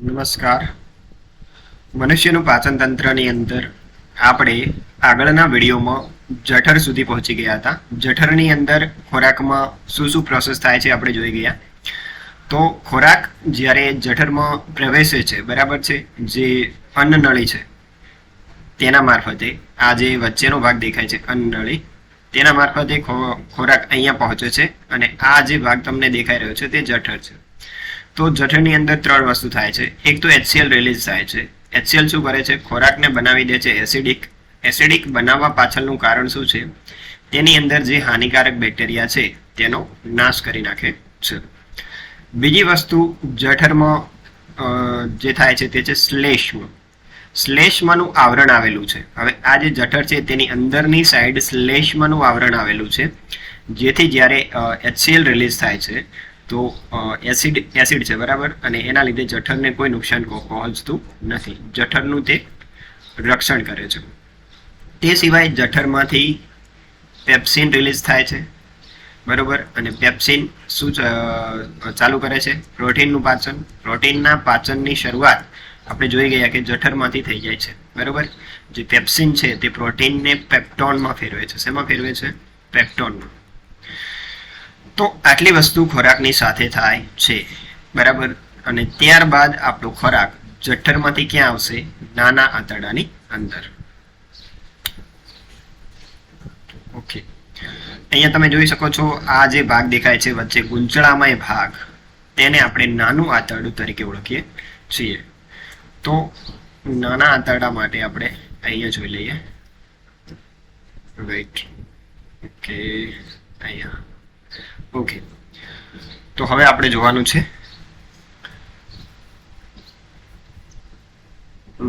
નમસ્કાર. મનુષ્યનું પાચન તંત્રની અંદર આપણે આગળના વિડીયોમાં જઠર સુધી પહોંચી ગયા હતા. જઠરની અંદર ખોરાકમાં શું શું પ્રોસેસ થાય છે આપણે જોઈ ગયા. તો ખોરાક જ્યારે જઠરમાં પ્રવેશે છે, બરાબર છે, જે અન્નનળી છે તેના મારફતે, આ જે વચ્ચેનો ભાગ દેખાય છે અન્નનળી, તેના મારફતે ખોરાક અહીંયા પહોંચે છે અને આ જે ભાગ તમને દેખાઈ રહ્યો છે તે જઠર છે. તો જઠરની અંદર ત્રણ વસ્તુ થાય છે. એક તો HCl રિલીઝ થાય છે. HCl શું કરે છે? ખોરાકને બનાવી દે છે એસિડિક. એસિડિક બનાવવા પાછળનું કારણ શું છે? તેની અંદર જે હાનિકારક બેક્ટેરિયા છે તેનો નાશ કરી નાખે છે. બીજી વસ્તુ જઠરમાં જે થાય છે તે છે શ્લેષ્મ. શ્લેષ્મનું આવરણ આવેલું છે. હવે આ જે જઠર છે તેની અંદરની સાઈડ શ્લેષ્મનું આવરણ આવેલું છે, જેથી જ્યારે HCl રિલીઝ થાય છે તો એસિડ છે, બરાબર, અને એના લીધે જઠરને કોઈ નુકસાન પહોંચતું નથી. જઠરનું તે રક્ષણ કરે છે. તે સિવાય જઠરમાંથી પેપ્સિન રિલીઝ થાય છે, બરાબર, અને પેપ્સિન શું ચાલુ કરે છે? પ્રોટીનનું પાચન. પ્રોટીનના પાચનની શરૂઆત આપણે જોઈ ગયા કે જઠરમાંથી થઈ જાય છે, બરાબર. જે પેપ્સિન છે તે પ્રોટીનને પેપ્ટોનમાં ફેરવે છે. શેમાં ફેરવે છે? પેપ્ટોનમાં. તો આટલી વસ્તુ ખોરાકની સાથે થાય છે, બરાબર. અને ત્યારબાદ આપણો ખોરાક જઠરમાંથી ક્યાં આવશે? નાના આંતરડાની અંદર. ઓકે, અહીંયા તમે જોઈ શકો છો આ જે ભાગ દેખાય છે વચ્ચે ગુંચળામય ભાગ, તેને આપણે નાનું આંતરડું તરીકે ઓળખીએ છીએ. તો નાના આંતરડા માટે આપણે અહીંયા જોઈ લઈએ. રાઈટ, ઓકે, અહીંયા. ઓકે, તો હવે આપણે જોવાનું છે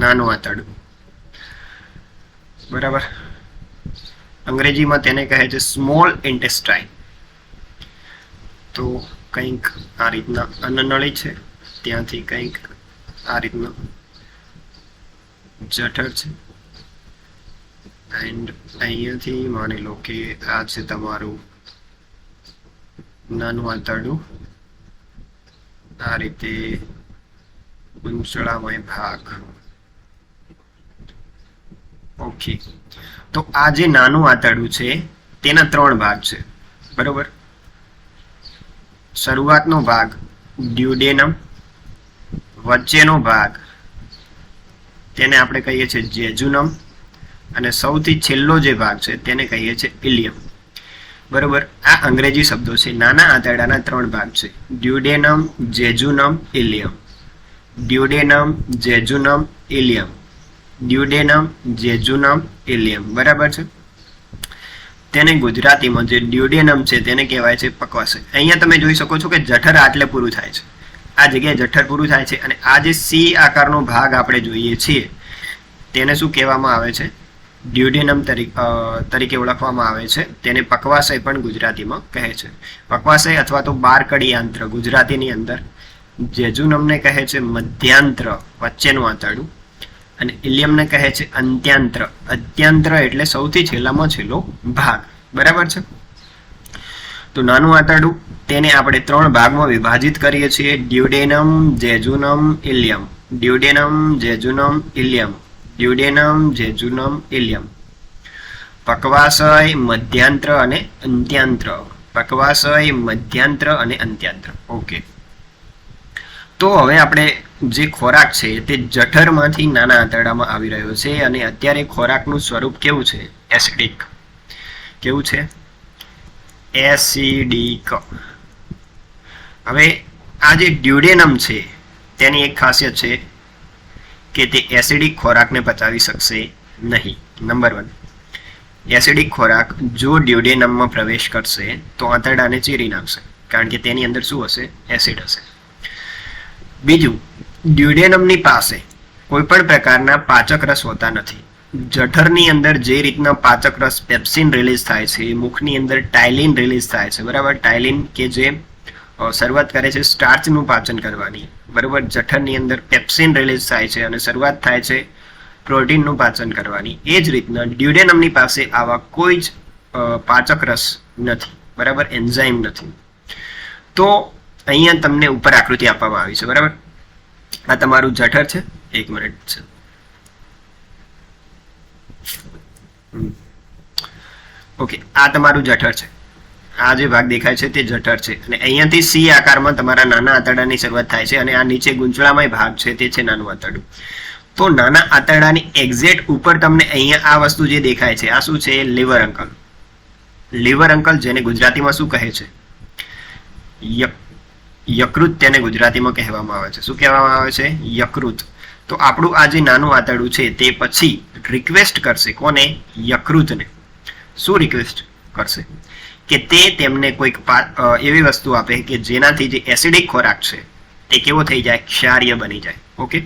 નાનું આંતરડું, બરાબર. અંગ્રેજીમાં તેને કહે છે સ્મોલ ઇન્ટેસ્ટાઇન. તો કંઈક આ રીતના અન્નનળી છે, ત્યાંથી કંઈક આ રીતના જઠર છે, એન્ડ અહીંયાથી માની લો કે આ છે તમારું નાનું આંતરડું. આ રીતે ગુંચળામય ભાગ. ઓકે, તો આ જે નાનું આંતરડું છે તેના ત્રણ ભાગ છે, બરોબર. શરૂઆતનો ભાગ ડ્યુડેનમ, વચ્ચેનો ભાગ તેને આપણે કહીએ છીએ જેજુનમ, અને સૌથી છેલ્લો જે ભાગ છે તેને કહીએ છીએ ઇલિયમ, બરોબર. આ અંગ્રેજી શબ્દો છે. નાના આંતરડાના ત્રણ ભાગ છે: ડ્યુડેનમ, જેજુનમ, ઇલિયમ. ડ્યુડેનમ, જેજુનમ, ઇલિયમ. ડ્યુડેનમ, જેજુનમ, ઇલિયમ, બરાબર છે. તેને ગુજરાતીમાં જે ડ્યુડેનમ છે તેને કહેવાય છે પક્વાશય. અહીંયા તમે જોઈ શકો છો કે જઠર આટલે પૂરું થાય છે, આ જગ્યાએ જઠર પૂરું થાય છે, અને આ જે સી આકારનો ભાગ આપણે જોઈએ છીએ તેને શું કહેવામાં આવે છે? ડ્યુડેનમ તરીકે ઓળખવામાં આવે છે. તેને પક્વાશય પણ ગુજરાતીમાં કહે છે. પક્વાશય અથવા તો બારકડી આંત્ર ગુજરાતીની અંદર. જેજુનમને કહે છે મધ્યાંત્ર, વચ્ચેનું આંતરડું, અને ઇલિયમને કહે છે અંત્યાંત્ર. અંત્યાંત્ર એટલે સૌથી છેલ્લામાં છેલ્લો ભાગ, બરાબર છે. તો નાનું આંતરડું તેને આપણે ત્રણ ભાગમાં વિભાજિત કરીએ છીએ: ડ્યુડેનમ, જેજુનમ, ઇલિયમ. ડ્યુડેનમ, જેજુનમ, ઇલિયમ. ડ્યુડેનમ, જેજુનમ, ઇલિયમ. પક્વાશય, મધ્યાંત્ર અને અંત્યાંત્ર. પક્વાશય, મધ્યાંત્ર અને અંત્યાંત્ર. ઓકે, તો હવે આપણે જે ખોરાક છે તે જઠરમાંથી નાના આંતરડામાં આવી રહ્યો છે, અને અત્યારે ખોરાકનું સ્વરૂપ કેવું છે? એસિડિક. કેવું છે? એસિડિક. હવે આ જે ડ્યુડેનમ છે તેની એક ખાસિયત છે કે તે એસિડિક ખોરાકને પચાવી શકશે નહીં. નંબર 1, એસિડિક ખોરાક જો ડ્યુડેનમમાં પ્રવેશ કરશે તો આંતરડાને ચીરી નાખશે, કારણ કે તેની અંદર શું હશે? એસિડ હશે. બીજું, ડ્યુડેનમની પાસે કોઈ પણ પ્રકારના પાચક રસ હોતા નથી. જઠરની અંદર જે રીતના પાચક રસ પેપ્સિન રિલીઝ થાય છે, મુખની અંદર ટાઇલિન રિલીઝ થાય છે, બરાબર. ટાઇલિન કે જે શરૂઆત કરે છે સ્ટાર્ચનું પાચન કરવાની, બરાબર. જઠરની અંદર પેપ્સિન રિલીઝ થાય છે અને શરૂઆત થાય છે પ્રોટીનનું પાચન કરવાની. એ જ રીતના ડ્યુડેનમની પાસે આવા કોઈ જ પાચક રસ નથી, બરાબર, એન્ઝાઇમ નથી. તો અહીંયા તમને ઉપર આકૃતિ આપવામાં આવી છે, બરાબર. આ તમારું જઠર છે. એક મિનિટ છે. ઓકે, આ તમારું જઠર છે. આ જે ભાગ દેખાય છે તે જઠર છે અને અહીંયાથી સી આકારમાં તમારા નાના આંતરડાની શરૂઆત થાય છે અને આ નીચે ગુંચળામય ભાગ છે તે છે નાનું આંતરડું. તો નાના આંતરડાની એક્ઝેક્ટ ઉપર તમને અહીંયા આ વસ્તુ જે દેખાય છે આ શું છે? Liver uncle. લીવર અંકલ જેને ગુજરાતીમાં શું કહે છે? યકૃત તેને ગુજરાતીમાં કહેવામાં આવે છે. શું કહેવામાં આવે છે? યકૃત. તો આપણું આ જે નાનું આંતરડું છે તે પછી રિક્વેસ્ટ કરશે કોને? યકૃતને. શું રિક્વેસ્ટ કરશે? કે તે તેમને કોઈક એવી વસ્તુ આપે કે જેનાથી જે એસિડિક ખોરાક છે તે કેવો થઈ જાય? ક્ષારીય બની જાય. ઓકે,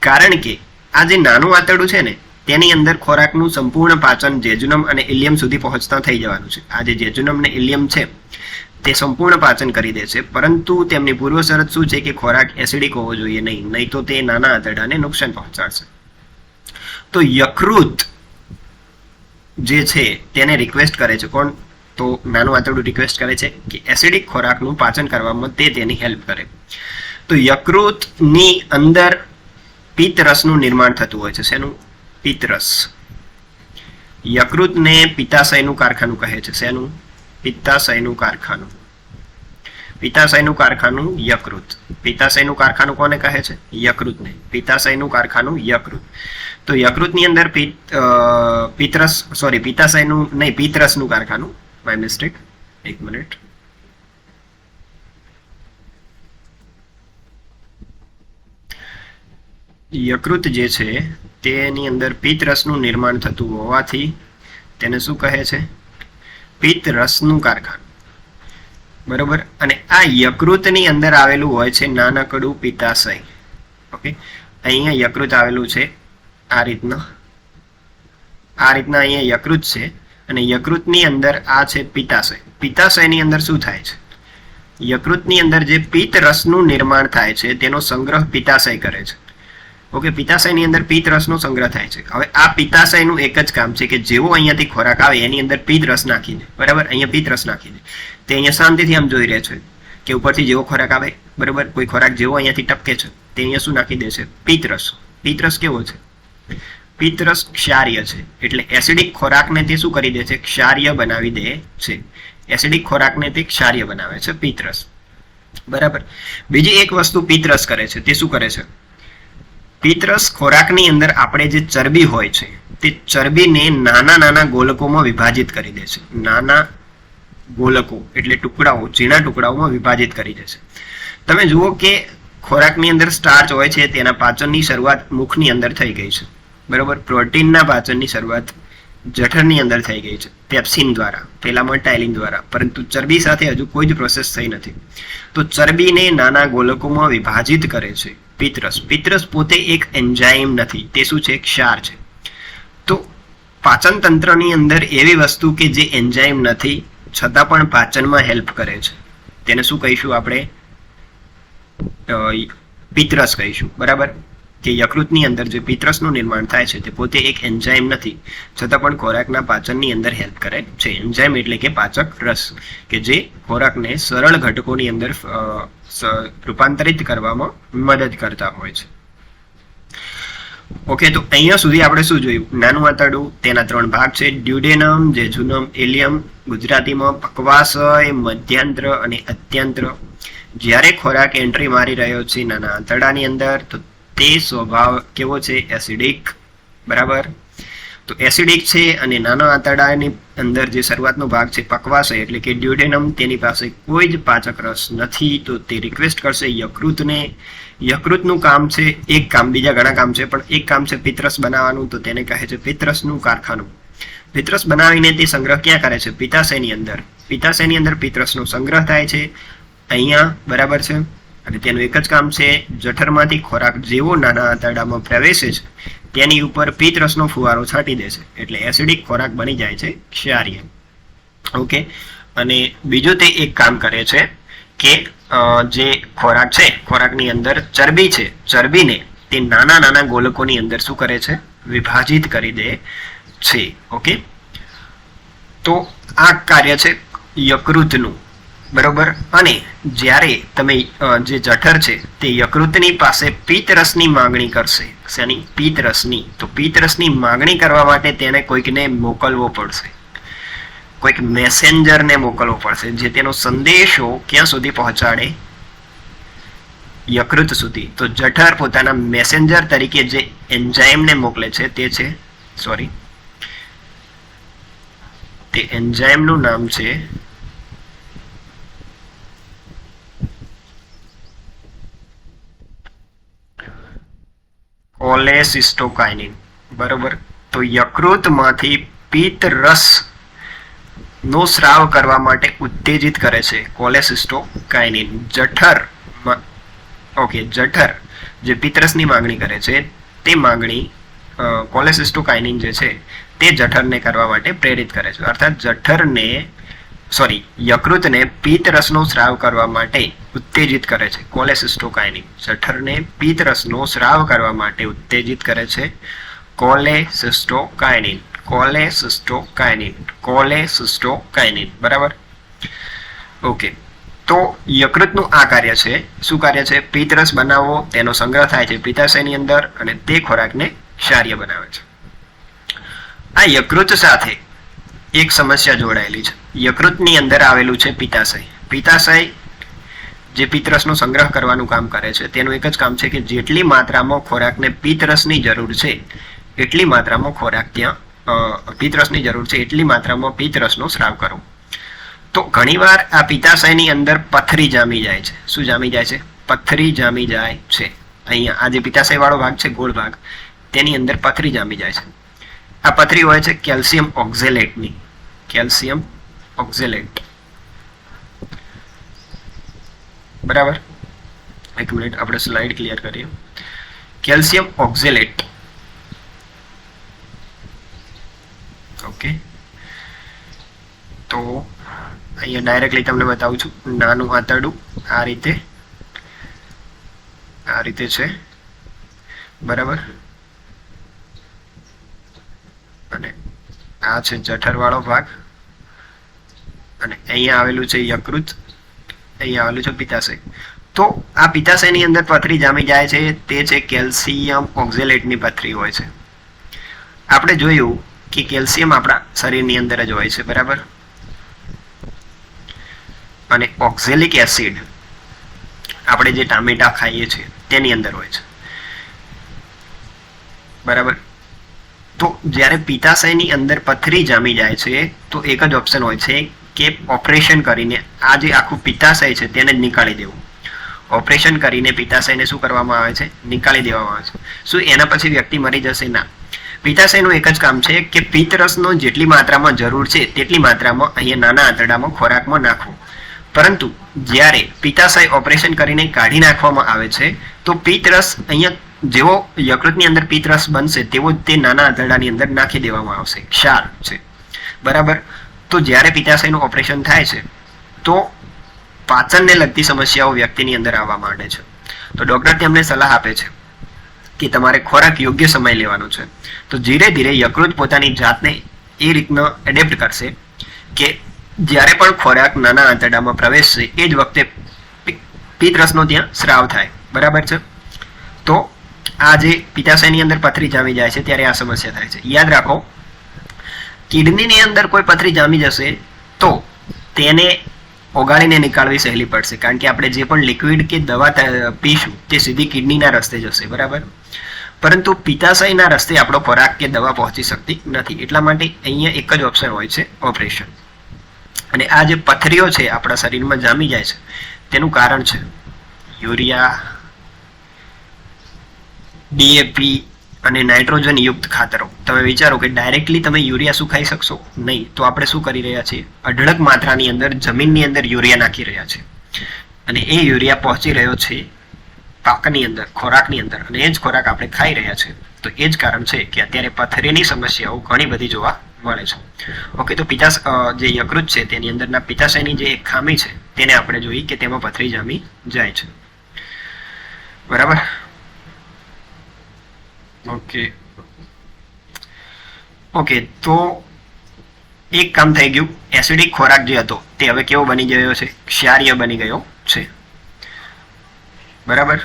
કારણ કે આ જે નાનું આંતરડું છે ને તેની અંદર ખોરાકનું સંપૂર્ણ પાચન જેજુનમ અને ઇલિયમ સુધી પહોંચતા થઈ જવાનું છે. આ જે જેજુનમ ને ઇલિયમ છે તે સંપૂર્ણ પાચન કરી દે છે, પરંતુ તેમની પૂર્વ શરત શું છે? કે ખોરાક એસિડિક હોવો જોઈએ નહીં તો તે નાના આંતરડાને નુકસાન પહોંચાડશે. તો યકૃત જે છે તેને રિક્વેસ્ટ કરે છે કોણ? તો નાનું આંતરડું રિક્વેસ્ટ કરે છે કે એસિડિક ખોરાકનું પાચન કરવામાં તે તેની હેલ્પ કરે. તો યકૃતની અંદર પિત્તરસનું નિર્માણ થતું હોય છે. શેનું? પિત્તરસ. યકૃતને પિત્તાશયનું કારખાનું કહે છે. શેનું? પિત્તાશયનું કારખાનું. પિત્તાશયનું કારખાનું યકૃત. પિત્તાશયનું કારખાનું કોને કહે છે? યકૃતને. પિત્તાશયનું કારખાનું યકૃત. તો યકૃતની અંદર પિત્તાશયનું નહીં, પિત્તરસનું કારખાનું. My mistake. એક મિનિટ. યકૃત જે છે તેની અંદર પિત્તરસનું નિર્માણ થતું હોવાથી તેને શું કહે છે? પિત્તરસનું કારખાનું. બરોબર. અને આ યકૃતની અંદર આવેલું હોય છે નાનકડું પિત્તાશય. ઓકે, અહીંયા યકૃત આવેલું છે આ રીતના અહીંયા યકૃત છે અને યકૃતની અંદર આ છે પિત્તાશય. પિત્તાશયની અંદર શું થાય છે? યકૃતની અંદર જે પિત્તરસનું નિર્માણ થાય છે તેનો સંગ્રહ પિત્તાશય કરે છે. ઓકે, પિત્તાશયની અંદર પિત્તરસનો સંગ્રહ થાય છે. હવે આ પિત્તાશયનું એક જ કામ છે કે જેવો અહીંયાથી ખોરાક આવે એની અંદર પિત્તરસ નાખી દે. બરાબર, અહીંયા પિત્તરસ નાખી દે. તે અહીંયા શાંતિથી આમ જોઈ રહે છે કે ઉપરથી જેવો ખોરાક આવે, બરાબર, કોઈ ખોરાક જેવો અહીંયાથી ટપકે છે તે અહીંયા શું નાખી દે છે? પિત્તરસ. પિત્તરસ કેવો છે? પિત્તરસ ક્ષારીય છે. એટલે એસિડિક ખોરાકને તે શું કરી દે છે? ક્ષારીય બનાવી દે છે. એસિડિક ખોરાકને તે ક્ષારીય બનાવે છે પિત્તરસ. બરાબર. બીજી એક વસ્તુ પિત્તરસ કરે છે તે શું કરે છે? પિત્તરસ ખોરાકની અંદર આપણે જે ચરબી હોય છે તે ચરબીને નાના નાના ગોલકોમાં વિભાજિત કરી દે છે. નાના ગોલકો એટલે ટુકડાઓ, ઝીણા ટુકડાઓમાં વિભાજિત કરી દે છે. તમે જુઓ કે ખોરાકની અંદર સ્ટાર્ચ હોય છે તેના પાચનની શરૂઆત મુખની અંદર થઈ ગઈ છે. બરોબર. પ્રોટીનના પાચનની શરૂઆત જઠરની અંદર થઈ ગઈ છે પેપ્સિન દ્વારા, પહેલામાં ટાઇલિન દ્વારા, પરંતુ ચરબી સાથે હજુ કોઈ જ પ્રોસેસ થઈ નથી. તો ચરબીને નાના ગોલકોમાં વિભાજિત કરે છે પિત્તરસ. પિત્તરસ પોતે એક એન્ઝાઇમ નથી, તે શું છે? ક્ષાર છે. તો પાચન તંત્રની અંદર એવી વસ્તુ કે જે એન્ઝાઇમ નથી છતાં પણ પાચનમાં હેલ્પ કરે છે તેને શું કહીશું આપણે? પિત્તરસ કહીશું. બરાબર. કે યકૃતની અંદર જે પિત્તરસનું નિર્માણ થાય છે તે પોતે એક એન્ઝાઇમ નથી છતાં પણ ખોરાકના પાચનની અંદર હેલ્પ કરે છે. એન્ઝાઇમ એટલે કે પાચક રસ કે જે ખોરાકને સરળ ઘટકોની અંદર રૂપાંતરિત કરવામાં મદદ કરતા હોય છે. ઓકે, તો અહીંયા સુધી આપણે શું જોયું? નાનું આંતરડું, તેના 3 ભાગ છે: ડ્યુડેનમ, જેજુનમ, ઇલિયમ. ગુજરાતીમાં પક્વાશય, મધ્યાંત્ર અને અત્યંત્ર. જ્યારે ખોરાક એન્ટ્રી મારી રહ્યો છે નાના આંતરડાની અંદર તો તે સ્વભાવ કેવો છે? એસિડિક. બરાબર. તો એસિડિક છે અને નાના આંતરડાની અંદર જે શરૂઆતનો ભાગ છે પક્વાશય એટલે કે ડ્યુડેનમ, તેની પાસે કોઈ જ પાચક રસ નથી. તો તે રિક્વેસ્ટ કરશે યકૃતને. યકૃતનું કામ છે એક કામ, બીજા ઘણા કામ છે પણ એક કામ છે પિત્તરસ બનાવવાનું, તો તેને કહે છે પિત્તરસનું કારખાનું. પિત્તરસ બનાવીને તે સંગ્રહ ક્યાં કરે છે? પિત્તાશયની અંદર. પિત્તાશયની અંદર પિત્તરસનો સંગ્રહ થાય છે અહીંયા. બરાબર છે. અને તેનું એક જ કામ છે જઠરમાંથી ખોરાક જેવો નાના આંતરડામાં પ્રવેશે છે તેની ઉપર પિત્તરસનો ફુવારો છાંટી દે છે એટલે એસિડિક ખોરાક બની જાય છે ક્ષારીય. ઓકે, અને બીજું તે એક કામ કરે છે કે જે ખોરાક છે, ખોરાકની અંદર ચરબી છે, ચરબીને તે નાના નાના ગોલકોની અંદર શું કરે છે? વિભાજિત કરી દે છે. ઓકે, તો આ કાર્ય છે યકૃતનું. બરોબર. અને જ્યારે તમે જે જઠર છે તે યકૃતની પાસે પિત્તરસની માંગણી કરશે, શેની? પિત્તરસની. તો પિત્તરસની માંગણી કરવા માટે તેને કોઈકને મોકલવો પડશે, કોઈક મેસેન્જરને મોકલવો પડશે, જે તેનો સંદેશો ક્યાં સુધી પહોંચાડે? યકૃત સુધી. તો જઠર પોતાના મેસેન્જર તરીકે જે એન્ઝાઇમને મોકલે છે તે છે, સોરી, તે એન્ઝાઇમનું નામ છે કોલેસિસ્ટોકાઇનિન. બરોબર. તો યકૃતમાંથી પિત્ત રસ નો સ્રાવ કરવા માટે ઉત્તેજિત કરે છે કોલેસિસ્ટોકાઇનિન. જઠર જે પિત્તરસની માંગણી કરે છે તે માંગણી કોલેસિસ્ટોકાઇનિન જે છે તે જઠરને કરવા માટે પ્રેરિત કરે છે. અર્થાત યકૃતને પિત્તરસનો સ્રાવ કરવા માટે ઉત્તેજિત કરે છે કોલેસિસ્ટોકાઇનિન. જઠરને પિત્તરસનો સ્રાવ કરવા માટે ઉત્તેજિત કરે છે કોલેસિસ્ટોકાઇનિન. કોલેસિસ્ટોકાઇનિન. બરાબર. ઓકે. તો યકૃતનું આ કાર્ય છે. શું કાર્ય છે? પિત્તરસ બનાવવો, તેનો સંગ્રહ થાય છે પિત્તાશયની અંદર અને તે ખોરાકને ક્ષાર્ય બનાવે છે. આ યકૃત સાથે એક સમસ્યા જોડાયેલી છે. યકૃતની અંદર આવેલું છે પિત્તાશય. પિત્તાશય જે પિત્તરસનો સંગ્રહ કરવાનું કામ કરે છે તેનું એક જ કામ છે કે જેટલી માત્રામાં ખોરાકને પિત્તરસની જરૂર છે એટલી માત્રામાં ખોરાક ત્યાં પિત્તરસની જરૂર છે એટલી માત્રામાં પિત્તરસનો સ્રાવ કરવો. તો ઘણીવાર આ પિત્તાશયની અંદર પથરી જામી જાય છે. શું જામી જાય છે? પથરી જામી જાય છે. અહીંયા આ જે પિત્તાશય વાળો ભાગ છે, ગોળ ભાગ, તેની અંદર પથરી જામી જાય છે. આ પથરી હોય છે કેલ્શિયમ ઓક્ઝેલેટની. Calcium oxalate. બરાબર. એક મિનિટ, આપણે સ્લાઇડ ક્લિયર કરીએ. Calcium oxalate. ઓકે. તો અહીંયા ડાયરેક્ટલી તમને બતાવું છું. નાનું આંતરડું આ રીતે છે. બરાબર. અને આ છે જઠરવાળો ભાગ અને અહીંયા આવેલું છે યકૃત, અહીંયા આવેલું છે પિત્તાશય. તો આ પિત્તાશયની અંદર પથરી જામી જાય છે તે છે કેલ્શિયમ ઓક્ઝેલેટની પથરી હોય છે. આપણે જોયું કે કેલ્શિયમ આપણા શરીરની અંદર જ હોય છે. બરાબર. અને ઓક્ઝેલિક એસિડ આપણે જે ટામેટા ખાઈએ છીએ તેની અંદર હોય છે. બરાબર. તો જ્યારે પિત્તાશયની અંદર પથરી જામી જાય છે તો એક જ ઓપ્શન હોય છે કે ઓપરેશન કરીને આ જે આખું પિત્તાશય છે તેને જ નીકાળી દેવું. ઓપરેશન કરીને પિત્તાશયને શું કરવામાં આવે છે? નીકાળી દેવામાં આવે છે. શું એના પછી વ્યક્તિ મરી જશે? ના. પિત્તાશયનું એક જ કામ છે કે પિત્તરસનો જેટલી માત્રામાં જરૂર છે તેટલી માત્રામાં અહીંયા નાના આંતરડામાં ખોરાકમાં નાખવો. પરંતુ જ્યારે પિત્તાશય ઓપરેશન કરીને કાઢી નાખવામાં આવે છે તો પિત્તરસ અહીંયા જેવો યકૃતની અંદર પિત્તરસ બનશે તેવો તે નાના આંતરડાની અંદર નાખી દેવામાં આવશે. ક્ષાર છે. બરાબર. તો જ્યારે પિત્તાશયનું ઓપરેશન થાય છે તો પાચનને લગતી સમસ્યાઓ વ્યક્તિની અંદર આવવા માંડે છે. તો ડોક્ટર તેમને સલાહ આપે છે કે તમારે ખોરાક યોગ્ય સમય લેવાનો છે. તો ધીરે ધીરે યકૃત પોતાની જાતને એ રીતના એડેપ્ટ કરશે કે જ્યારે પણ ખોરાક નાના આંતરડામાં પ્રવેશશે એ જ વખતે પિત્તરસનો ત્યાં સ્રાવ થાય. બરાબર છે. તો આ જે પિત્તાશયની અંદર પથરી જામી જાય છે ત્યારે આ સમસ્યા થાય છે. યાદ રાખો, કિડનીની અંદર કોઈ પથરી જામી જશે તો તેને ઓગાળીને નીકાળવી સહેલી પડશે, કારણ કે આપણે જે પણ લિક્વિડ કે દવા પીશું તે સીધી કિડનીના રસ્તે જશે. બરાબર. પરંતુ પિત્તાશયના રસ્તે આપણો ખોરાક કે દવા પહોંચી શકતી નથી. એટલા માટે અહીંયા એક જ ઓપ્શન હોય છે, ઓપરેશન. અને આ જે પથરીઓ છે આપણા શરીરમાં જામી જાય છે તેનું કારણ છે યુરિયા, ડીએપી અને નાઇટ્રોજન યુક્ત ખાતરો. તમે વિચારો કે ડાયરેક્ટલી તમે યુરિયા શું ખાઈ શકશો? નહીં. તો આપણે શું કરી રહ્યા છીએ? અઢળક માત્રાની અંદર જમીનની અંદર યુરિયા નાખી રહ્યા છે અને એ યુરિયા પહોંચી રહ્યો છે પાકની અંદર, ખોરાકની અંદર, અને એ જ ખોરાક આપણે ખાઈ રહ્યા છે. તો એ જ કારણ છે કે અત્યારે પથરીની સમસ્યાઓ ઘણી બધી જોવા મળે છે. ઓકે. તો જે યકૃત છે તેની અંદરના પિત્તાશયની જે એક ખામી છે તેને આપણે જોઈ કે તેમાં પથરી જામી જાય છે. બરાબર. ઓકે. તો એક કામ થઈ ગયું, એસિડિક ખોરાક જે હતો તે હવે કેવો બની ગયો છે? ક્ષારીય બની ગયો છે. બરાબર,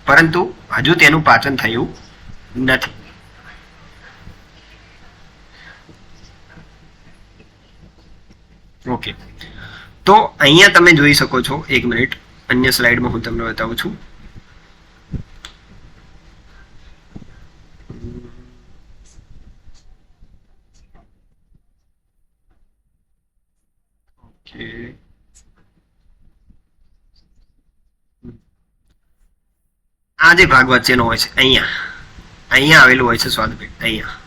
પરંતુ હજુ તેનું પાચન થયું નથી. ઓકે, તો અહીંયા તમે જોઈ શકો છો, એક મિનિટ અન્ય સ્લાઇડમાં હું તમને બતાવું છું. આ જે ભાગ વચ્ચેનો હોય છે, અહીંયા આવેલું હોય છે સ્વાદુપિંડ. અહીંયા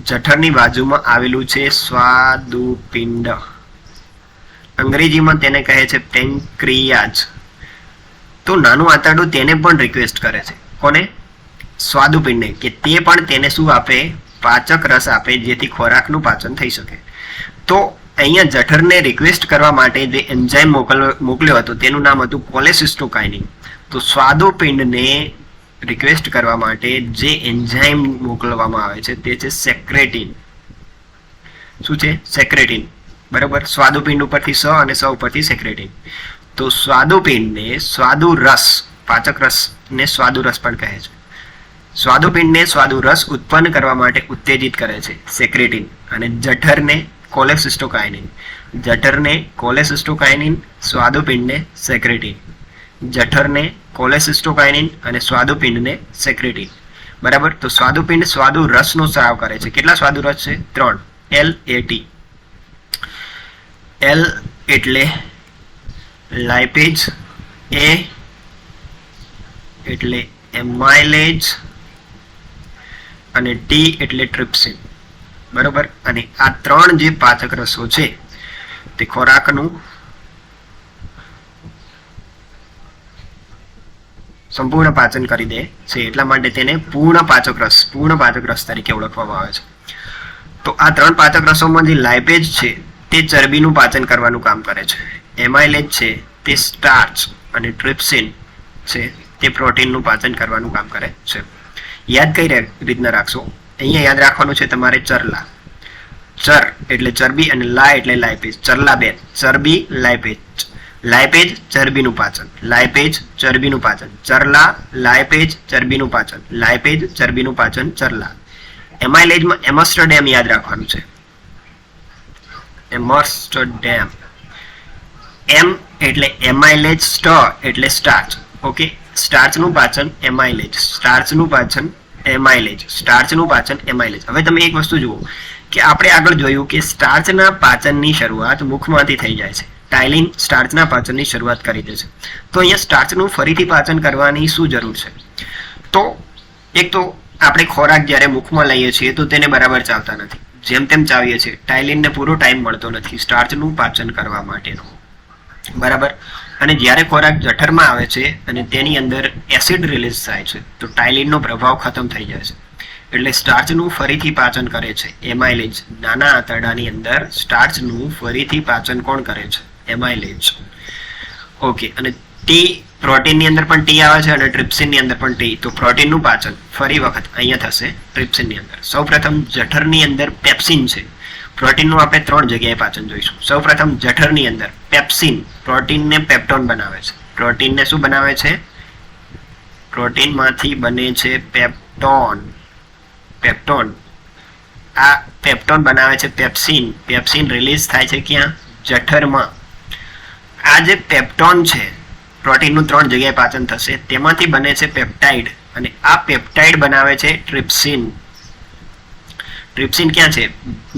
જઠરની બાજુમાં આવેલું છે સ્વાદુપિંડ. અંગ્રેજીમાં તેને કહે છે પેન્ક્રિયાઝ. તો નાનું આંતરડું તેને પણ રિક્વેસ્ટ કરે છે. કોને? સ્વાદુપિંડને, કે તે પણ તેને શું આપે? પાચક રસ આપે, જેથી ખોરાકનું પાચન થઈ શકે. તો અહીંયા જઠરને રિક્વેસ્ટ કરવા માટે જે એન્ઝાઇમ મોકલ્યો હતો તેનું નામ હતું કોલેસિસ્ટોકાઇનિન. તો સ્વાદુપિંડને રિક્વેસ્ટ કરવા માટે જે એન્ઝાઇમ મોકલવામાં આવે છે તે છે સેક્રેટિન. શું છે? સેક્રેટિન. બરાબર, સ્વાદુપિંડ ઉપરથી સ અને સ ઉપરથી સેક્રેટિન. તો સ્વાદુપિંડને સ્વાદુરસ, પાચક રસને સ્વાદુરસ પણ કહે છે. સ્વાદુપિંડને સ્વાદુરસ ઉત્પન્ન કરવા માટે ઉત્તેજિત કરે છે સેક્રેટિન, અને જઠરને કોલેસિસ્ટોકાઇનિન. જઠરને કોલેસિસ્ટોકાઇનિન, સ્વાદુપિંડને સેક્રેટિન. જઠરને કોલેસિસ્ટોકાઇનિન અને સ્વાદુપિંડને સેક્રેટિન. બરાબર, તો સ્વાદુપિંડ સ્વાદુરસનો સ્રાવ કરે છે. કેટલા સ્વાદુરસ છે? 3. LAT. L એટલે લાઇપેજ, A એટલે એમાઇલેજ અને T એટલે ટ્રિપ્સિન. બરોબર, અને આ 3 જે પાચક રસો છે તે ખોરાકનું સંપૂર્ણ પાચન કરી દે છે, એટલા માટે તેને પૂર્ણ પાચક રસ તરીકે ઓળખવામાં આવે છે. તો આ 3 પાચક રસોમાં જે લાઇપેજ છે તે ચરબીનું પાચન કરવાનું કામ કરે છે, એમાઇલેજ છે તે સ્ટાર્ચ, અને ટ્રિપ્સિન છે તે પ્રોટીનનું પાચન કરવાનું કામ કરે છે. યાદ કઈ રીતના રાખશો? અહીંયા યાદ રાખવાનું છે તમારે ચરલા. ચર એટલે ચરબી અને લા એટલે લાઇપેજ. ચરલા 2, ચરબી, લાઇપેજ. લાઇપેજ ચરબીનું પાચન, લાઇપેજ ચરબીનું પાચન, ચરલા, લાઇપેજ ચરબીનું પાચન, લાઇપેજ ચરબીનું પાચન, ચરલા. એમાઇલેજમાં એમસ્ટરડેમ યાદ રાખવાનું છે. એમસ્ટરડેમ. એમ એટલે એમાઇલેજ, સ્ટ એટલે સ્ટાર્ચ. ઓકે, સ્ટાર્ચનું પાચન એમાઇલેજ, સ્ટાર્ચનું પાચન એમાઇલેજ, સ્ટાર્ચનું પાચન એમાઇલેજ. હવે તમે એક વસ્તુ જુઓ કે આપણે આગળ જોયું કે સ્ટાર્ચના પાચનની શરૂઆત મુખમાંથી થઈ જાય છે. ટાઇલિન સ્ટાર્ચના પાચનની શરૂઆત કરી દે છે. તો અહીંયા સ્ટાર્ચનું ફરીથી પાચન કરવાની શું જરૂર છે? તો એક તો આપણે ખોરાક જ્યારે મુખમાં લઈએ છીએ તો તેને બરાબર ચાવતા નથી, જેમ તેમ ચાવીએ છીએ. ટાઇલિનને પૂરો ટાઈમ મળતો નથી સ્ટાર્ચનું પાચન કરવા માટેનો. બરાબર, અને જ્યારે ખોરાક જઠરમાં આવે છે અને તેની અંદર એસિડ રિલીઝ થાય છે તો ટાઇલિનનો પ્રભાવ ખતમ થઈ જાય છે. એટલે સ્ટાર્ચનું ફરીથી પાચન કરે છે એમાઇલેજ. નાના આંતરડાની અંદર સ્ટાર્ચનું ફરીથી પાચન કોણ કરે છે? એમાઇલેજ. ઓકે, અને ટી, પ્રોટીનની અંદર પણ ટી આવે છે અને ટ્રિપ્સિનની અંદર પણ ટી. તો પ્રોટીનનું પાચન ફરી વખત અહીંયા થશે ટ્રિપ્સિનની અંદર. સૌપ્રથમ જઠરની અંદર પેપ્સિન છે. પ્રોટીનનું આપણે 3 જગ્યાએ પાચન જોઈશું. સૌપ્રથમ જઠરની અંદર પેપ્સિન પ્રોટીનને પેપ્ટોન બનાવે છે. પ્રોટીનને શું બનાવે છે? પ્રોટીનમાંથી બને છે પેપ્ટોન. પેપ્ટોન, આ પેપ્ટોન બનાવે છે પેપ્સિન. પેપ્સિન રિલીઝ થાય છે ક્યાં? જઠરમાં. આ જે પેપ્ટોન છે, પ્રોટીનનું 3 જગ્યાએ પાચન થશે, તેમાંથી બને છે પેપ્ટાઇડ, અને આ પેપ્ટાઇડ બનાવે છે ટ્રિપ્સિન. ટ્રિપ્સિન ક્યાં છે?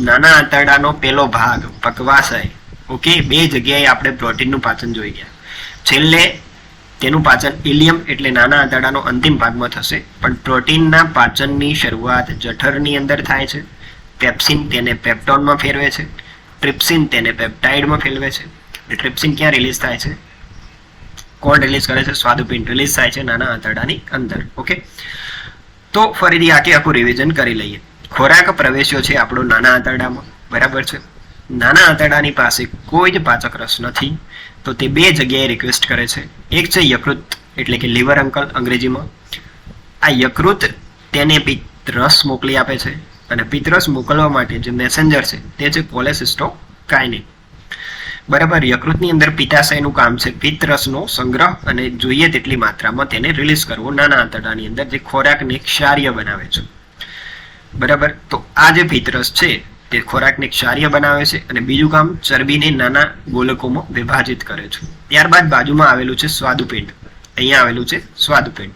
નાના આંતરડાનો પેલો ભાગ, પકવાશય. ઓકે, 2 જગ્યાએ આપણે પ્રોટીનનું પાચન જોઈ ગયા. છેલ્લે તેનું પાચન ઇલિયમ એટલે નાના આંતરડાનો અંતિમ ભાગમાં થશે. પણ પ્રોટીનના પાચનની શરૂઆત જઠરની અંદર થાય છે. પેપ્સિન તેને પેપ્ટોનમાં ફેરવે છે, ટ્રિપ્સિન તેને પેપ્ટાઇડમાં ફેરવે છે. ટ્રિપ્સિન ક્યાં રિલીઝ થાય છે? કોણ રિલીઝ કરે છે? સ્વાદુપિંડ રિલીઝ થાય છે નાના આંતરડાની અંદર. ઓકે, તો ફરીથી આખું રિવિઝન કરી લઈએ. ખોરાક પ્રવેશ્યો છે આપણો નાના આંતરડામાં. બરાબર છે. નાના આંતરડાની પાસે કોઈ જ પાચક રસ નથી, તો તે 2 જગ્યાએ રિક્વેસ્ટ કરે છે. એક છે યકૃત એટલે કે લીવર અંકલ અંગ્રેજીમાં. આ યકૃત તેને રસ મોકલી આપે છે, અને પિત્તરસ મોકલવા માટે જે મેસેન્જર છે તે છે કોલેસિસ્ટોકાઇનિન. બરાબર. યકૃતની અંદર પિત્તાશયનું કામ છે પિત્તરસનો સંગ્રહ અને જોઈએ તેટલી માત્રામાં તેને રિલીઝ કરવો નાના આંતરડાની અંદર, જે ખોરાકને ક્ષાર્ય બનાવે છે. બરાબર. તો આ જે પિત્તરસ છે તે ખોરાકને ક્ષાર્ય બનાવે છે અને બીજું કામ ચરબીને નાના ગોલકોમાં વિભાજિત કરે છે. ત્યારબાદ બાજુમાં આવેલું છે સ્વાદુપિંડ. અહીંયા આવેલું છે સ્વાદુપિંડ.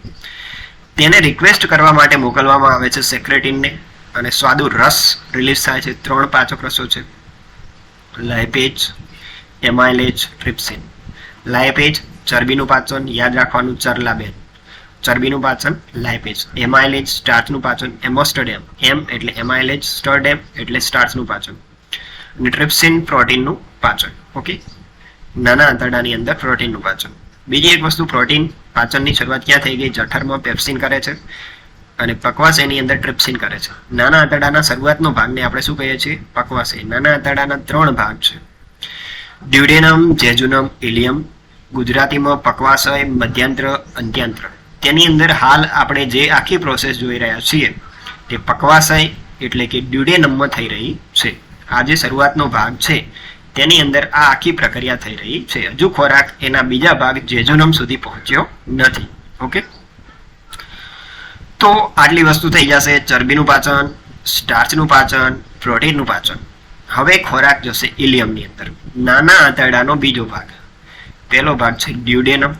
તેને રિક્વેસ્ટ કરવા માટે મોકલવામાં આવે છે સેક્રેટિનને અને સ્વાદુ રસ રિલીઝ થાય છે. 3 પાચક રસો છે: લાઇપેજ, એમાઇલેજ, ટ્રિપ્સિન. લાઇપેજ ચરબીનું પાચન, યાદ રાખવાનું ચરલાબેન, ચરબીનું પાચન લાઇપેજ. એમાઇલેજ સ્ટાર્ચનું પાચન, એમોસ્ટરડેમ, એમ એટલે એમાઇલેજ, સ્ટરડેમ એટલે સ્ટાર્ચનું પાચન, અને ટ્રિપ્સિન પ્રોટીનનું પાચન. ઓકે, નાના આંતરડાની અંદર પ્રોટીનનું પાચન. બીજી એક વસ્તુ, પ્રોટીન પાચનની શરૂઆત ક્યાં થઈ ગઈ? જઠરમાં પેપ્સિન કરે છે અને પકવાશય એની અંદર ટ્રિપ્સિન કરે છે. નાના આંતરડાના શરૂઆતનો ભાગને આપણે શું કહીએ છીએ? પકવાશય. નાના આંતરડાના 3 ભાગ છે: ડ્યુડેનમ, જેજુનમ, ઇલિયમ. ગુજરાતીમાં પકવાશય, મધ્યાંત્ર, અંત્યાંત્ર. તેની અંદર હાલ આપણે જે આખી પ્રોસેસ જોઈ રહ્યા છીએ તે પકવાશય એટલે કે ડ્યુડેનમમાં થઈ રહી છે. આ જે શરૂઆતનો ભાગ છે તેની અંદર આ આખી પ્રક્રિયા થઈ રહી છે. હજુ ખોરાક એના બીજા ભાગ જેજુનમ સુધી પહોંચ્યો નથી. ઓકે, તો આટલી વસ્તુ થઈ જશે: ચરબીનું પાચન, સ્ટાર્ચનું પાચન, પ્રોટીનનું પાચન. હવે ખોરાક જશે ઇલિયમની અંદર, નાના આંતરડાનો બીજો ભાગ. પહેલો ભાગ છે ડ્યુડેનમ,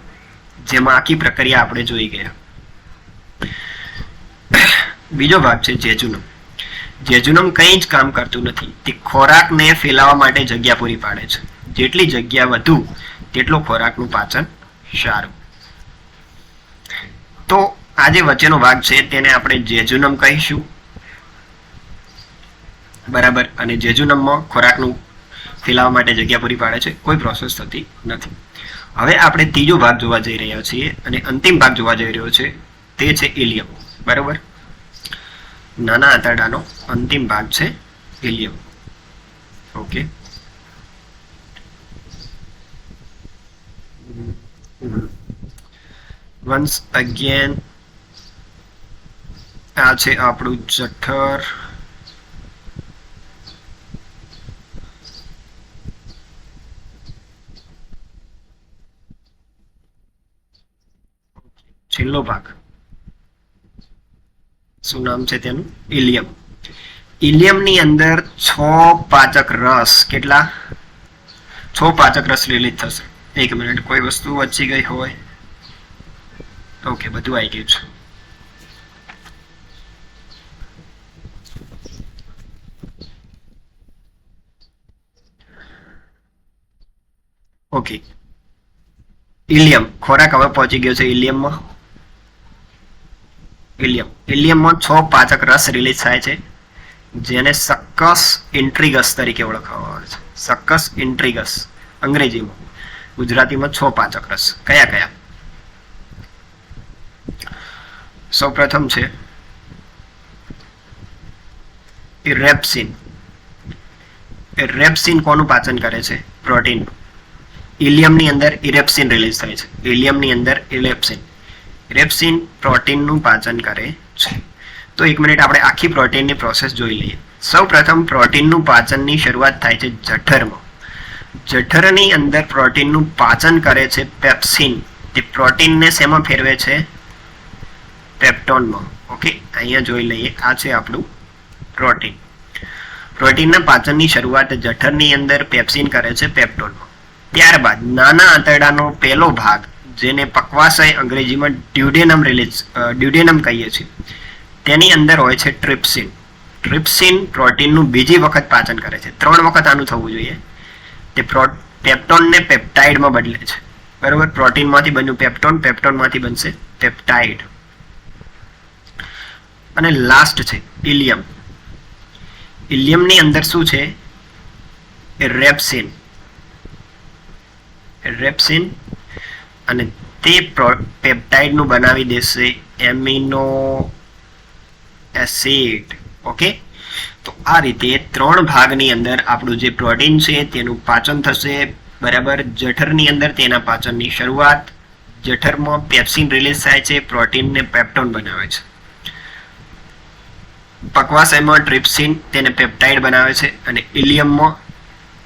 જેમાં આખી પ્રક્રિયા આપણે જોઈ ગયા. બીજો ભાગ છે જેજુનમ. જેજુનમ કંઈ જ કામ કરતું નથી, તે ખોરાકને ફેલાવવા માટે જગ્યા પૂરી પાડે છે. જેટલી જગ્યા વધુ તેટલો ખોરાકનું પાચન સારું. તો આ જે વચ્ચેનો ભાગ છે તેને આપણે જેજુનમ કહીશું. બરાબર. અને જેજુનમમાં ખોરાકનું ફેલાવવા માટે જગ્યા પૂરી પાડે છે, કોઈ પ્રોસેસ થતી નથી. હવે આપણે ત્રીજો ભાગ જોવા જઈ રહ્યા છીએ અને અંતિમ ભાગ જોવા જઈ રહ્યો છે, તે છે ઇલિયમ. બરાબર. નાના આંતરડાનો અંતિમ ભાગ છે ઇલિયમ. ઓકે, વન્સ અગેન આ છે આપણું જઠર. છેલ્લો ભાગ, શું નામ છે તેનું? ઇલિયમ. ઇલિયમની અંદર 6 પાચક રસ. કેટલા? 6 પાચક રસ રિલીઝ થશે. એક મિનિટ, કોઈ વસ્તુ વચ્ચી ગઈ હોય? ઓકે, બધું આવી ગયું છે. ઓકે, ઇલિયમ ખોરાક હવે પહોંચી ગયો છે ઇલિયમમાં. ઇલિયમમાં 6 પાચક રસ રિલીઝ થાય છે, જેને સક્કસ ઇન્ટ્રીગસ તરીકે ઓળખવામાં આવે છે. સક્કસ ઇન્ટ્રીગસ અંગ્રેજીમાં, ગુજરાતીમાં 6 પાચક રસ. કયા કયા? સૌપ્રથમ છે ઇરેપ્સિન. ઇરેપ્સિન કોનું પાચન કરે છે? પ્રોટીન. ઇલિયમની અંદર ઇરેપ્સિન રિલીઝ થાય છે. ઇલિયમની અંદર ઇરેપ્સિન પ્રોટીનનું પાચન કરે છે. તો એક મિનિટ, આપણે આખી પ્રોટીનની પ્રોસેસ જોઈ લઈએ. સૌ પ્રથમ પ્રોટીનનું પાચનની શરૂઆત થાય છે જઠરમાં. જઠરની અંદર પ્રોટીનનું પાચન કરે છે પેપ્સિન. તે પ્રોટીનને શેમાં ફેરવે છે? પેપ્ટોનમાં. ઓકે, અહીંયા જોઈ લઈએ. આ છે આપણું પ્રોટીન. પ્રોટીનના પાચનની શરૂઆત જઠરની અંદર પેપ્સિન કરે છે પેપ્ટોનમાં. ત્યારબાદ નાના આંતરડાનો પહેલો ભાગ, જેને પકવાશય અંગ્રેજીમાં ડ્યુડેનમ કહીએ છીએ, તેની અંદર હોય છે ટ્રિપ્સિન. ટ્રિપ્સિન પ્રોટીનનું બીજી વખત પાચન કરે છે. 3 વખત આનું થવું જોઈએ. તે પેપ્ટોનને પેપ્ટાઇડમાં બદલે છે. બરાબર. પ્રોટીનમાંથી બન્યું પેપ્ટોન, પેપ્ટોનમાંથી બનશે પેપ્ટાઇડ. અને લાસ્ટ છે ઇલિયમ. ઇલિયમની અંદર શું છે? રેપ્સિન. અને તે પેપ્ટાઇડનું બનાવી દેશે એમિનો એસિડ. ઓકે, તો આ રીતે 3 ભાગની અંદર આપણું જે પ્રોટીન છે તેનું પાચન થશે. બરાબર. જઠરની અંદર તેના પાચનની શરૂઆત. જઠરમાં પેપ્સિન રિલીઝ થાય છે, પ્રોટીનને પેપ્ટોન બનાવે છે. પકવાશયમાં ટ્રિપ્સિન તેને પેપ્ટાઇડ બનાવે છે અને ઇલિયમમાં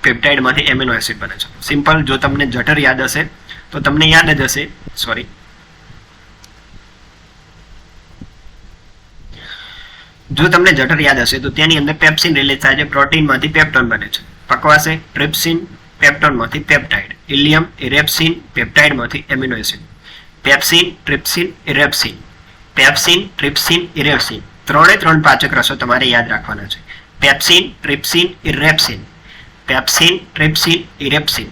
પેપ્ટાઇડમાંથી એમિનો એસિડ બને છે. સિમ્પલ. જો તમને જઠર યાદ હશે તો તમને યાદ જ હશે જો તમને જઠર યાદ હશે તો તેની અંદર પેપ્સિન રિલીઝ થાય છે, પ્રોટીનમાંથી પેપ્ટોન બને છે. પકવાશય ટ્રિપ્સિન, પેપ્ટોનમાંથી પેપ્ટાઇડ. ઇલિયમ ઇરેપ્સિન, પેપ્ટાઇડમાંથી amino acid. Pepsin, trypsin, erepsin. Pepsin, trypsin, erepsin. ત્રણ પાચક રસો તમારે યાદ રાખવાના છે. Pepsin, trypsin, erepsin. Pepsin, trypsin, erepsin.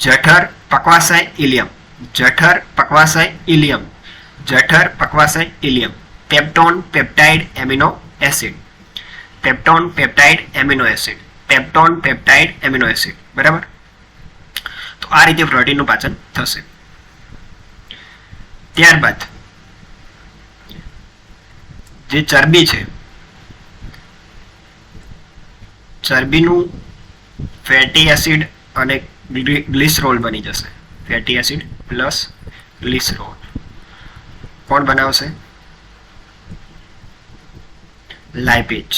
જઠર, પકવાશય, ઇલિયમ. જઠર, પકવાશય, ઇલિયમ. જઠર, પકવાશય, ileum. Peptone, peptide, amino acid. Peptone, peptide, amino acid. Peptone, peptide, amino acid. બરાબર. તો આ રીતે પ્રોટીનનું પાચન થશે. ત્યારબાદ જે ચરબી છે, ચરબીનું ફેટી એસિડ અને ગ્લિસરોલ બની જશે. ફેટી એસિડ પ્લસ ગ્લિસરોલ કોણ બનાવશે? લાઇપેજ.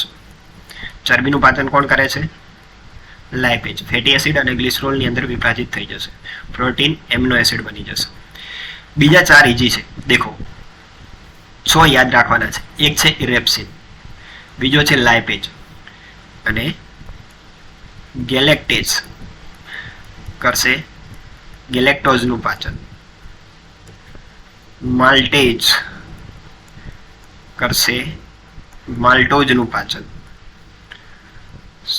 ચરબીનું પાચન કોણ કરે છે? લાઇપેજ. ફેટી એસિડ અને ગ્લિસરોલની અંદર વિભાજિત થઈ જશે. પ્રોટીન એમિનો એસિડ બની જશે. બીજા 4 ઇજી છે. દેખો 6 યાદ રાખવાના છે. એક છે ઇરેપ્સિન, બીજો છે લાઇપેજ અને ગેલેક્ટેઝ કરશે ગેલેક્ટોઝનું પાચન. માલ્ટેઝ કરશે માલ્ટોઝનું પાચન.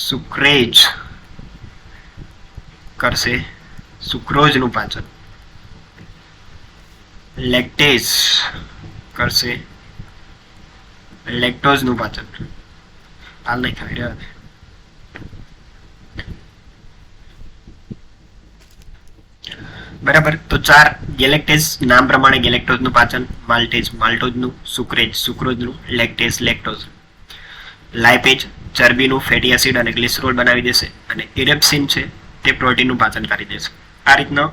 સુક્રેજ કરશે સુક્રોઝનું પાચન. લેક્ટેઝ કરશે લેક્ટોઝનું પાચન. હાલ નહીં ખાઈ રહ્યા. બરાબર. તો 4 ગેલેક્ટેઝ નામ પ્રમાણે ગેલેક્ટોઝનું પાચન, માલ્ટેઝ માલ્ટોઝનું, સુક્રેજ સુક્રોઝનું, લેક્ટેઝ લેક્ટોઝ. લાઇપેજ ચરબીનું ફેટી એસિડ અને ગ્લિસરોલ બનાવી દેશે અને ઇરેપ્સિન છે તે પ્રોટીનનું પાચન કરી દેશે. આ રીતનો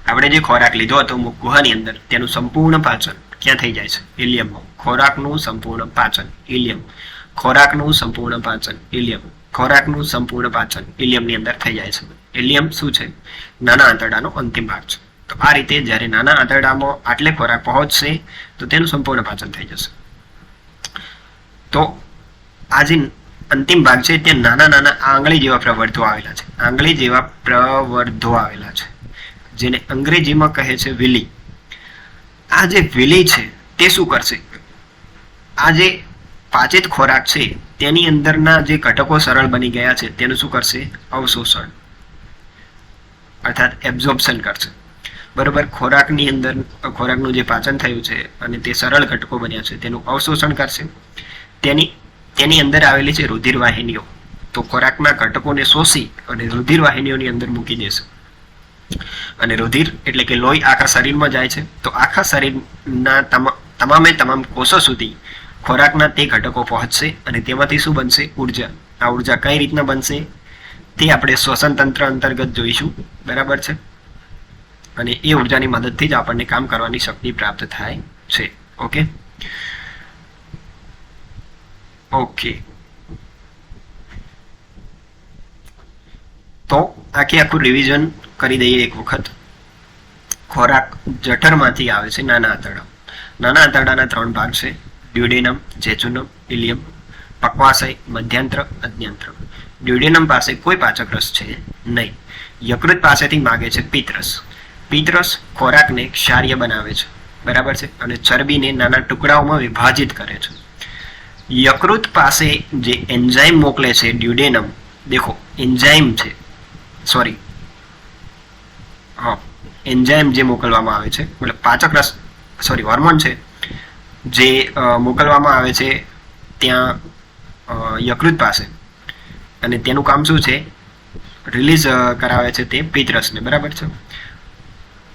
આપણે જે ખોરાક લીધો હતો ગુહાની અંદર તેનું સંપૂર્ણ પાચન ક્યાં થઈ જાય છે? ઇલિયમમાં. ખોરાકનું સંપૂર્ણ પાચન ઇલિયમ. ખોરાકનું સંપૂર્ણ પાચન ઇલિયમ. ખોરાકનું સંપૂર્ણ પાચન ઇલિયમની અંદર થઈ જાય છે. ઇલિયમ શું છે? નાના આંતરડાનો અંતિમ ભાગ છે. તો આ રીતે જ્યારે નાના આંતરડામાં આટલે ખોરાક પહોંચશે તો તેનું સંપૂર્ણ પાચન થઈ જશે. તો આ જે અંતિમ ભાગ છે તે નાના આંગળી જેવા પ્રવર્ધો આવેલા છે. આંગળી જેવા પ્રવર્ધો આવેલા છે જેને અંગ્રેજીમાં કહે છે વિલી. આ જે વિલી છે તે શું કરશે? આ જે પાચિત ખોરાક છે તેની અંદરના જે ઘટકો સરળ બની ગયા છે તેનું શું કરશે? અવશોષણ અર્થાત એબ્ઝોર્પ્શન કરશે. બરોબર. ખોરાકની અંદર ખોરાકનું જે પાચન થયું છે અને તે સરળ ઘટકો બન્યા છે તેનું અવશોષણ કરશે. તેની અંદર આવેલી છે રુધિર વાહિનીઓ. તો ખોરાકના ઘટકોને શોષી અને રુધિર વાહિનીઓની અંદર મૂકી દેશે. અને રુધિર એટલે કે લોહી આખા શરીરમાં જાય છે. તો આખા શરીરના તમામ કોષો સુધી ખોરાકના તે ઘટકો પહોંચશે અને તેમાંથી શું બનશે? ઉર્જા. આ ઉર્જા કઈ રીતના બનશે તે આપણે શ્વસન તંત્ર અંતર્ગત જોઈશું. બરાબર છે. અને એ ઉર્જાની મદદથી જ આપણને કામ કરવાની શક્તિ પ્રાપ્ત થાય છે. ઓકે. તો આખું રિવિઝન કરી દઈએ એક વખત. ખોરાક જઠરમાંથી આવે છે નાના આંતરડા. નાના આંતરડાના 3 ભાગ છે: ડ્યુડેનમ, જેજુનમ, ઇલિયમ. પકવાશય, મધ્યંત્ર, અધ્યંત્ર. ડ્યુડેનમ પાસે કોઈ પાચક રસ છે નહીં. યકૃત પાસેથી માગે છે પિત્તરસ. પિત્તરસ ખોરાકને ક્ષાર્ય બનાવે છે. બરાબર છે. અને ચરબીને નાના ટુકડાઓમાં વિભાજિત કરે છે. યકૃત પાસે જે એન્ઝાઇમ મોકલે છે ડ્યુડેનમ, દેખો એન્ઝાઇમ છે, એન્ઝાઇમ જે મોકલવામાં આવે છે, મતલબ પાચક રસ હોર્મોન છે જે મોકલવામાં આવે છે ત્યાં યકૃત પાસે, અને તેનું કામ શું છે? રિલીઝ કરાવે છે તે પિત્તરસને. બરાબર છે.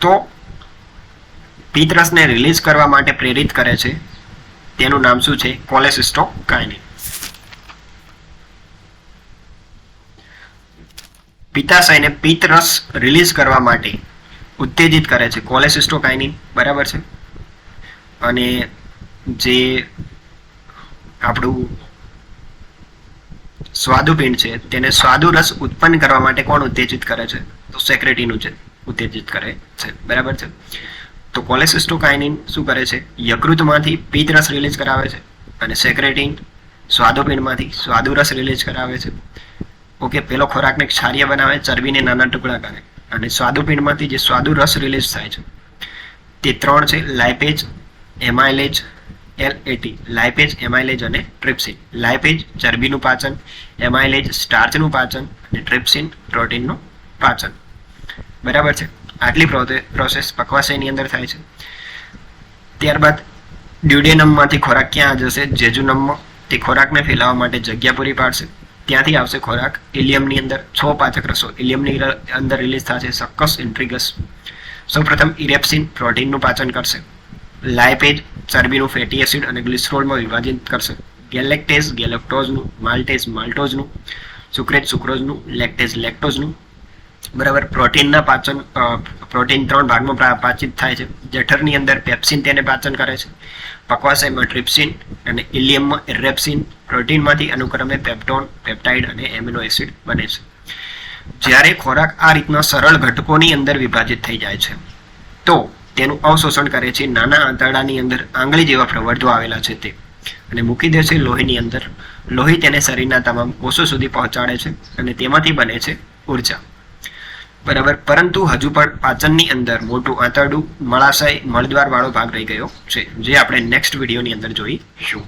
તો પિત્તરસને રિલીઝ કરવા માટે પ્રેરિત કરે છે તેનું નામ શું છે? કોલેસિસ્ટોકાઇનિન. પિત્તાશયને પિત્તરસ રિલીઝ કરવા માટે ઉત્તેજિત કરે છે કોલેસિસ્ટોકાઇનિન. બરાબર છે. અને જે આપણું સ્વાદુપિંડ છે તેને સ્વાદુ રસ ઉત્પન્ન કરવા માટે કોણ ઉત્તેજિત કરે છે? તો સેક્રેટિન ઉત્તેજિત કરે છે. બરાબર છે. તો કોલેસિસ્ટોકાઇનિન શું કરે છે? યકૃતમાંથી પિત્ત રસ રિલીઝ કરાવે છે અને સેક્રેટિન સ્વાદુપિંડમાંથી સ્વાદુ રસ રિલીઝ કરાવે છે. ઓકે, પેલો ખોરાકને ક્ષારીય બનાવે, ચરબીને નાના ટુકડા કરે, અને સ્વાદુપિંડમાંથી જે સ્વાદુ રસ રિલીઝ થાય છે તે 3 છે: લાઇપેજ, એમાઇલેજ, LAT. લાઇપેજ, એમાઇલેજ અને ટ્રિપ્સિન. લાઇપેજ ચરબીનું પાચન, એમાઇલેજ સ્ટાર્ચનું પાચન અને ટ્રિપ્સિન પ્રોટીનનું પાચન. બરાબર છે. આટલી પ્રોસેસ પકવાશયની અંદર થાય છે. ત્યારબાદ ડ્યુડેનમમાંથી ખોરાક ક્યાં જશે? જેજુનમમાં. તે ખોરાકને ફેલાવવા માટે જગ્યા પૂરી પાડશે. ત્યાંથી આવશે ખોરાક ઇલિયમની અંદર. 6 પાચક રસો ઇલિયમની અંદર રિલીઝ થશે. સક્કસ, ઇન્ટ્રીગસ. સૌપ્રથમ ઇરેપ્સિન પ્રોટીનનું પાચન કરશે. લાઇપેજ ચરબીનું ફેટી એસિડ અને ગ્લિસરોલમાં વિભાજિત કરશે. ગેલેક્ટેઝ ગેલેક્ટોઝનું, માલ્ટેઝ માલ્ટોઝનું, સુક્રેજ સુક્રોઝનું, લેક્ટેઝ લેક્ટોઝનું. બરાબર. પ્રોટીનના પાચન પ્રોટીન 3 ભાગમાં પાચિત થાય છે. જઠરની અંદર પેપ્સિન તેને પાચન કરે છે. પકવાશયમાં ટ્રિપ્સિન અને ઇલિયમમાં ઇરેપ્સિન. પ્રોટીનમાંથી અનુક્રમે પેપ્ટોન, પેપ્ટાઇડ અને એમિનો એસિડ બને છે. જ્યારે ખોરાક આ રીતના સરળ ઘટકોની અંદર વિભાજિત થઈ જાય છે તો તેનું અવશોષણ કરે છે નાના આંતરડાની અંદર આંગળી જેવા પ્રવર્ધો આવેલા છે તે, અને મૂકી દે છે લોહીની અંદર. લોહી તેને શરીરના તમામ કોષો સુધી પહોંચાડે છે અને તેમાંથી બને છે ઉર્જા. બરાબર. પરંતુ હજુ પણ પાચનની અંદર મોટું આંતરડું, મળાશય, મળદ્વાર વાળો ભાગ રહી ગયો છે, જે આપણે નેક્સ્ટ વિડીયોની અંદર જોઈશું.